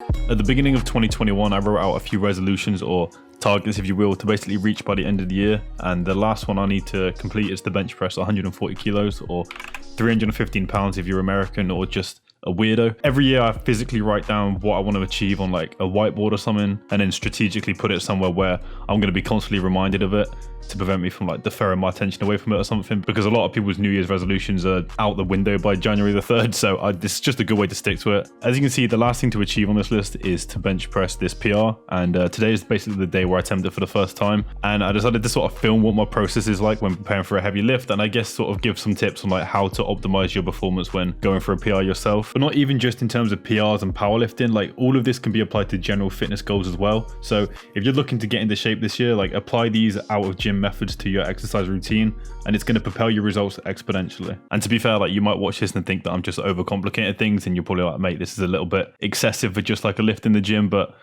At the beginning of 2021, I wrote out a few resolutions or targets, if you will, to basically reach by the end of the year. And the last one I need to complete is the bench press 140 kilos or 315 pounds if you're American or just a weirdo. Every year I physically write down what I want to achieve on like a whiteboard or something, and then strategically put it somewhere where I'm going to be constantly reminded of it to prevent me from like deferring my attention away from it or something, because a lot of people's New Year's resolutions are out the window by January the 3rd, so this is just a good way to stick to it. As you can see, the last thing to achieve on this list is to bench press this PR, and today is basically the day where I attempt it for the first time, and I decided to sort of film what my process is like when preparing for a heavy lift, and I guess sort of give some tips on like how to optimize your performance when going for a PR yourself. But not even just in terms of PRs and powerlifting, like all of this can be applied to general fitness goals as well. So if you're looking to get into shape this year, like apply these out of gym methods to your exercise routine, and it's going to propel your results exponentially. And to be fair, like you might watch this and think that I'm just overcomplicating things, and you're probably like, mate, this is a little bit excessive for just like a lift in the gym. But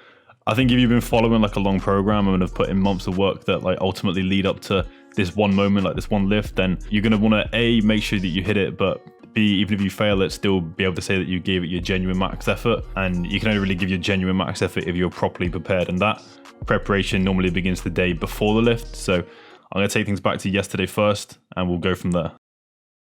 I think if you've been following like a long program and have put in months of work that like ultimately lead up to this one moment, like this one lift, then you're going to want to A, make sure that you hit it, but B, even if you fail it, still be able to say that you gave it your genuine max effort. And you can only really give your genuine max effort if you're properly prepared, and that preparation normally begins the day before the lift. So I'm going to take things back to yesterday first, and we'll go from there.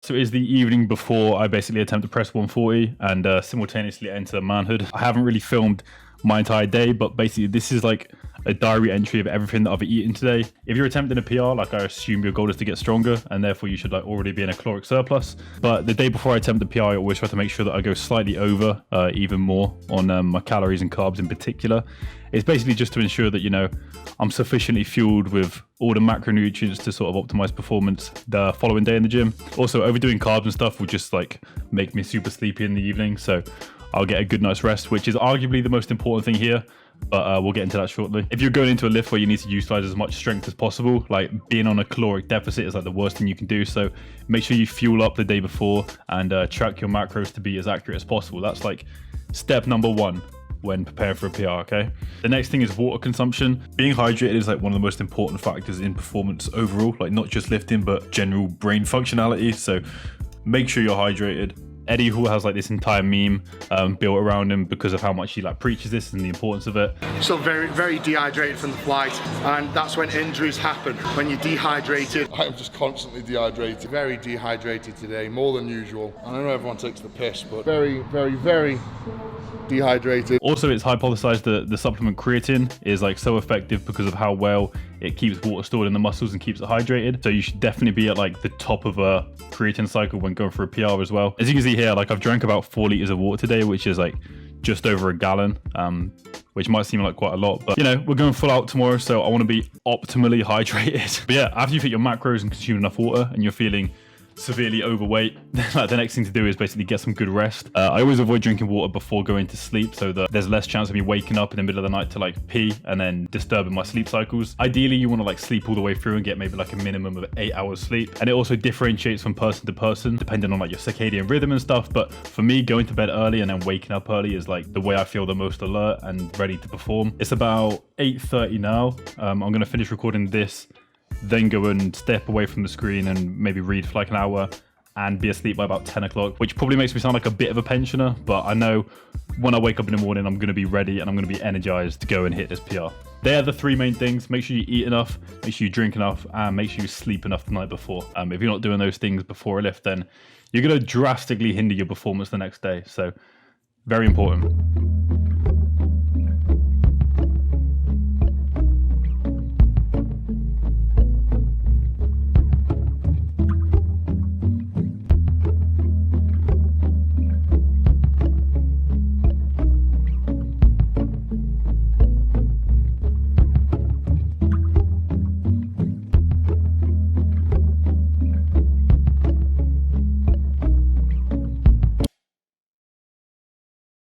So it is the evening before I basically attempt to press 140 and simultaneously enter manhood. I haven't really filmed my entire day, but basically this is like a diary entry of everything that I've eaten today. If you're attempting a PR, like I assume your goal is to get stronger, and therefore you should like already be in a caloric surplus. But the day before I attempt the PR, I always try to make sure that I go slightly over, even more on my calories and carbs in particular. It's basically just to ensure that, you know, I'm sufficiently fueled with all the macronutrients to sort of optimize performance the following day in the gym. Also, overdoing carbs and stuff will just like make me super sleepy in the evening. So I'll get a good night's rest, which is arguably the most important thing here, but we'll get into that shortly. If you're going into a lift where you need to utilize as much strength as possible, like being on a caloric deficit is like the worst thing you can do. So make sure you fuel up the day before and track your macros to be as accurate as possible. That's like step number one when preparing for a PR, okay? The next thing is water consumption. Being hydrated is like one of the most important factors in performance overall, like not just lifting, but general brain functionality. So make sure you're hydrated. Eddie Hall has like this entire meme built around him because of how much he like preaches this and the importance of it. So very dehydrated from the flight, and that's when injuries happen, when you're dehydrated. I'm just constantly dehydrated. Very dehydrated today, more than usual. I know everyone takes the piss, but very dehydrated. Also, it's hypothesized that the supplement creatine is like so effective because of how well it keeps water stored in the muscles and keeps it hydrated. So you should definitely be at like the top of a creatine cycle when going for a PR as well. As you can see here, like I've drank about 4 liters of water today, which is like just over a gallon, which might seem like quite a lot, but you know, we're going full out tomorrow, so I want to be optimally hydrated. But yeah, after you've hit your macros and consumed enough water and you're feeling severely overweight, the next thing to do is basically get some good rest. I always avoid drinking water before going to sleep so that there's less chance of me waking up in the middle of the night to like pee and then disturbing my sleep cycles. Ideally, you want to like sleep all the way through and get maybe like a minimum of 8 hours sleep. And it also differentiates from person to person depending on like your circadian rhythm and stuff. But for me, going to bed early and then waking up early is like the way I feel the most alert and ready to perform. It's about 8:30 now. I'm going to finish recording this, then go and step away from the screen and maybe read for like an hour and be asleep by about 10 o'clock, which probably makes me sound like a bit of a pensioner, but I know when I wake up in the morning, I'm going to be ready and I'm going to be energized to go and hit this PR. They're the 3 main things. Make sure you eat enough, make sure you drink enough, and make sure you sleep enough the night before. If you're not doing those things before a lift, then you're going to drastically hinder your performance the next day. So very important.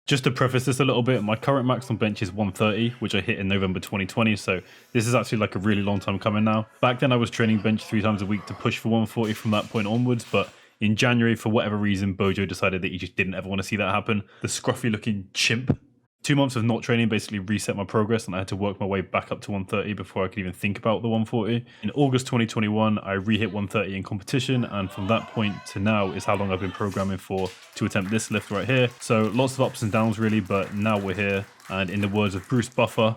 Just to preface this a little bit, my current max on bench is 130, which I hit in November 2020. So this is actually like a really long time coming now. Back then I was training bench 3 times a week to push for 140 from that point onwards. But in January, for whatever reason, Bojo decided that he just didn't ever want to see that happen. The scruffy looking chimp. 2 months of not training basically reset my progress, and I had to work my way back up to 130 before I could even think about the 140. In August 2021, I re-hit 130 in competition, and from that point to now is how long I've been programming for to attempt this lift right here. So lots of ups and downs really, but now we're here. And in the words of Bruce Buffer,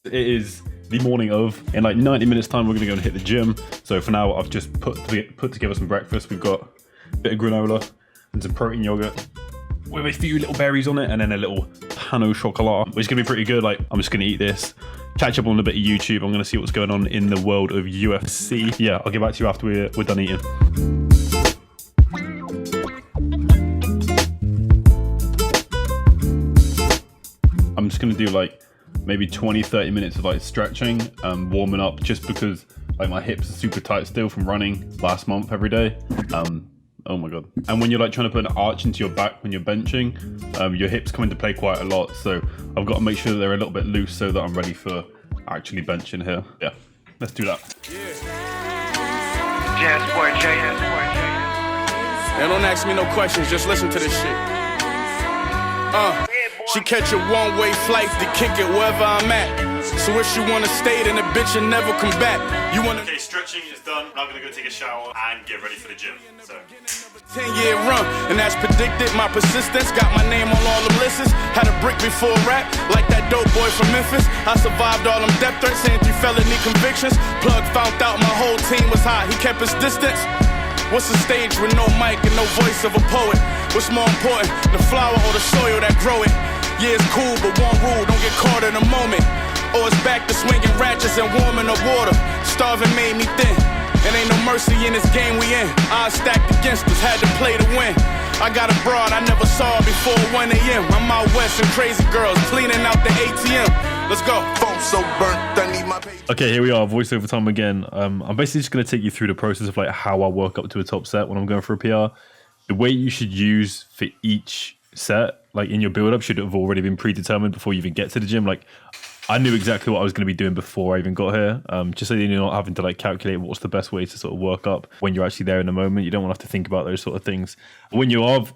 it is the morning of. In like 90 minutes time, we're gonna go and hit the gym. So for now, I've just put together some breakfast. We've got a bit of granola and some protein yogurt with a few little berries on it, and then a little pan au chocolat, which is gonna be pretty good. Like, I'm just gonna eat this, catch up on a bit of YouTube. I'm gonna see what's going on in the world of UFC. Yeah, I'll get back to you after we're done eating. I'm just gonna do like maybe 20-30 minutes of like stretching, warming up, just because like my hips are super tight still from running last month every day. Oh my god. And when you're like trying to put an arch into your back when you're benching, your hips come into play quite a lot, so I've got to make sure that they're a little bit loose so that I'm ready for actually benching here. Yeah, let's do that. Now don't ask me no questions, just listen to this shit. She catch a one-way flight to kick it wherever I'm at. So if she wanna stay, then the bitch will never come back. You wanna... Okay, stretching is done. I'm gonna go take a shower and get ready for the gym. So 10-year run, and as predicted, my persistence got my name on all them lists. Had a brick before rap, like that dope boy from Memphis. I survived all them death threats and 3 felony convictions. Plug found out my whole team was hot, he kept his distance. What's a stage with no mic and no voice of a poet? What's more important, the flower or the soil that grow it? Yeah, it's cool, but one rule, don't get caught in a moment. Or it's back to swinging ratchets and warming the water. Starving made me thin, and ain't no mercy in this game we in. Odds stacked against us, had to play to win. I got a broad I never saw before 1 a.m. I'm out west and crazy girls cleaning out the ATM. Let's go. Phone so burnt, I need my pay. okay, here we are, voiceover time again. I'm basically just going to take you through the process of like how I work up to a top set when I'm going for a PR. The weight you should use for each set, like in your build up, should have already been predetermined before you even get to the gym. Like, I knew exactly what I was going to be doing before I even got here, just so you're not having to like calculate what's the best way to sort of work up when you're actually there in the moment. You don't want to have to think about those sort of things. When you are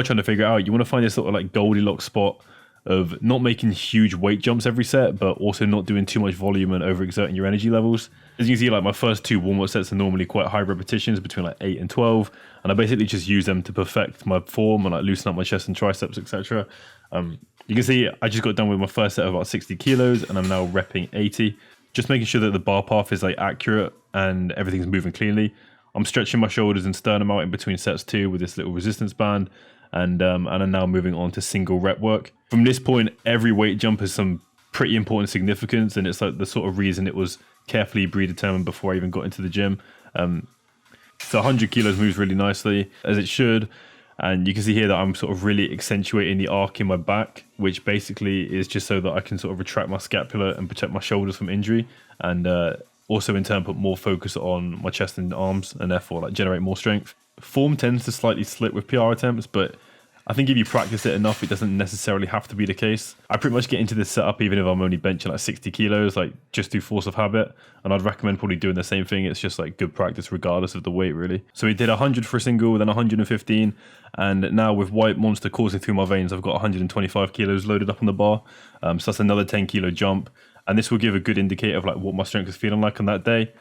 trying to figure it out, you want to find this sort of like Goldilocks spot of not making huge weight jumps every set, but also not doing too much volume and overexerting your energy levels. As you can see, like my first 2 warm-up sets are normally quite high repetitions, between like 8 and 12, and I basically just use them to perfect my form and like loosen up my chest and triceps, etc. You can see I just got done with my first set of about 60 kilos, and I'm now repping 80, just making sure that the bar path is like accurate and everything's moving cleanly. I'm stretching my shoulders and sternum out in between sets too with this little resistance band, and I'm now moving on to single rep work. From this point, every weight jump has some pretty important significance, and it's like the sort of reason it was carefully predetermined before I even got into the gym. So 100 kilos moves really nicely, as it should. And you can see here that I'm sort of really accentuating the arc in my back, which basically is just so that I can sort of retract my scapula and protect my shoulders from injury, and also in turn put more focus on my chest and arms, and therefore like generate more strength. Form tends to slightly slip with PR attempts, but I think if you practice it enough, it doesn't necessarily have to be the case. I pretty much get into this setup even if I'm only benching like 60 kilos, like just through force of habit. And I'd recommend probably doing the same thing. It's just like good practice regardless of the weight, really. So we did 100 for a single, then 115. And now with White Monster coursing through my veins, I've got 125 kilos loaded up on the bar. So that's another 10 kilo jump. And this will give a good indicator of like what my strength is feeling like on that day.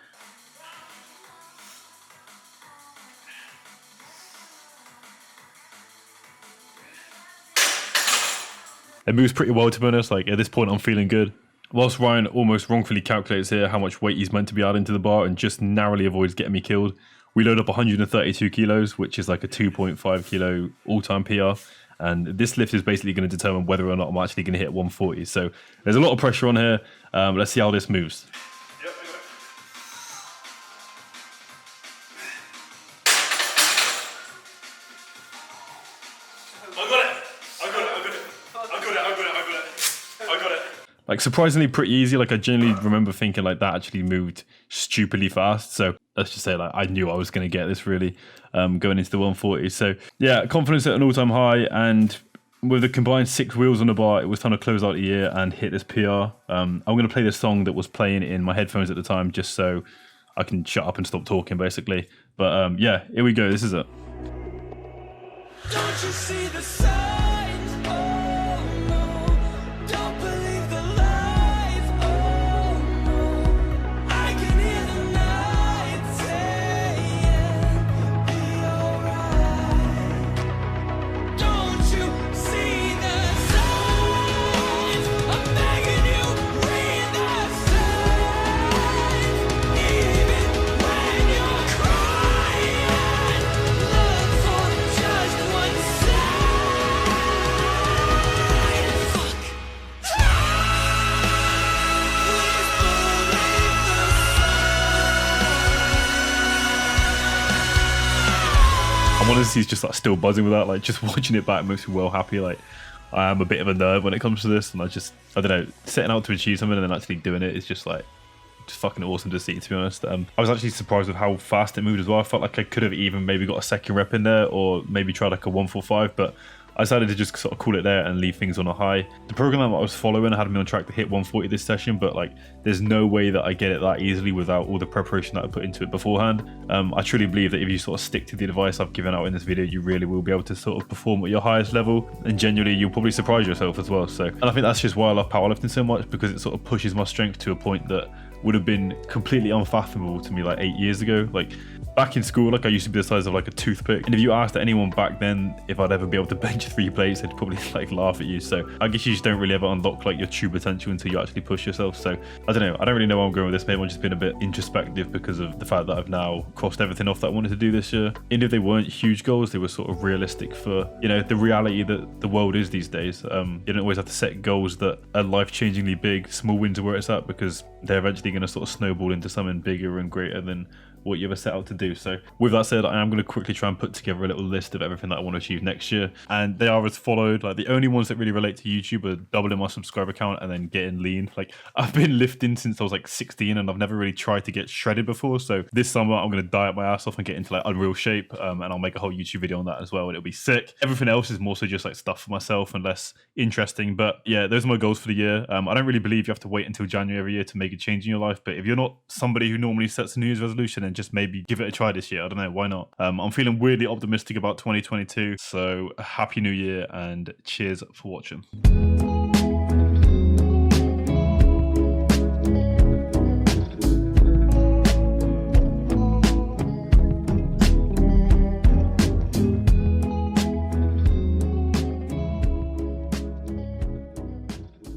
It moves pretty well, to be honest. Like at this point, I'm feeling good. Whilst Ryan almost wrongfully calculates here how much weight he's meant to be adding to the bar and just narrowly avoids getting me killed, we load up 132 kilos, which is like a 2.5 kilo all-time PR. And this lift is basically going to determine whether or not I'm actually going to hit 140. So there's a lot of pressure on here. Let's see how this moves. Like surprisingly pretty easy. Like I generally remember thinking like that actually moved stupidly fast. So let's just say like I knew I was going to get this really going into the 140. So yeah, confidence at an all-time high, and with the combined 6 wheels on the bar, it was time to close out the year and hit this PR. I'm going to play the song that was playing in my headphones at the time just so I can shut up and stop talking basically. But yeah, here we go. This is it. Don't you see the signs? Oh no, don't believe the lies. Oh no, I'm honestly just like still buzzing with that. Like just watching it back makes me well happy. Like I am a bit of a nerd when it comes to this, and I don't know, setting out to achieve something and then actually doing it is just like just fucking awesome to see, to be honest. I was actually surprised with how fast it moved as well. I felt like I could have even maybe got a second rep in there or maybe tried like a 145, but I decided to just sort of call it there and leave things on a high. The program that I was following had me on track to hit 140 this session, but like there's no way that I get it that easily without all the preparation that I put into it beforehand. I truly believe that if you sort of stick to the advice I've given out in this video, you really will be able to sort of perform at your highest level, and genuinely you'll probably surprise yourself as well. So, and I think that's just why I love powerlifting so much, because it sort of pushes my strength to a point that would have been completely unfathomable to me like 8 years ago. Like back in school, like I used to be the size of like a toothpick, and if you asked anyone back then if I'd ever be able to bench 3 plates, they'd probably like laugh at you. So I guess you just don't really ever unlock like your true potential until you actually push yourself. So I don't know, I don't really know where I'm going with this. Maybe I've just been a bit introspective because of the fact that I've now crossed everything off that I wanted to do this year. And if they weren't huge goals, they were sort of realistic for, you know, the reality that the world is these days. You don't always have to set goals that are life-changingly big. Small wins are where it's at, because they're eventually going to sort of snowball into something bigger and greater than what you ever set out to do. So with that said, I am going to quickly try and put together a little list of everything that I want to achieve next year, and they are as followed. Like the only ones that really relate to YouTube are doubling my subscriber count and then getting lean. Like I've been lifting since I was like 16 and I've never really tried to get shredded before, so this summer I'm going to diet my ass off and get into like unreal shape, and I'll make a whole YouTube video on that as well, and it'll be sick. Everything else is more so just like stuff for myself and less interesting, but yeah, those are my goals for the year. I don't really believe you have to wait until January every year to make a change in your life, but if you're not somebody who normally sets a New Year's resolution, then just maybe give it a try this year. I don't know, why not? I'm feeling weirdly optimistic about 2022, so happy new year and cheers for watching.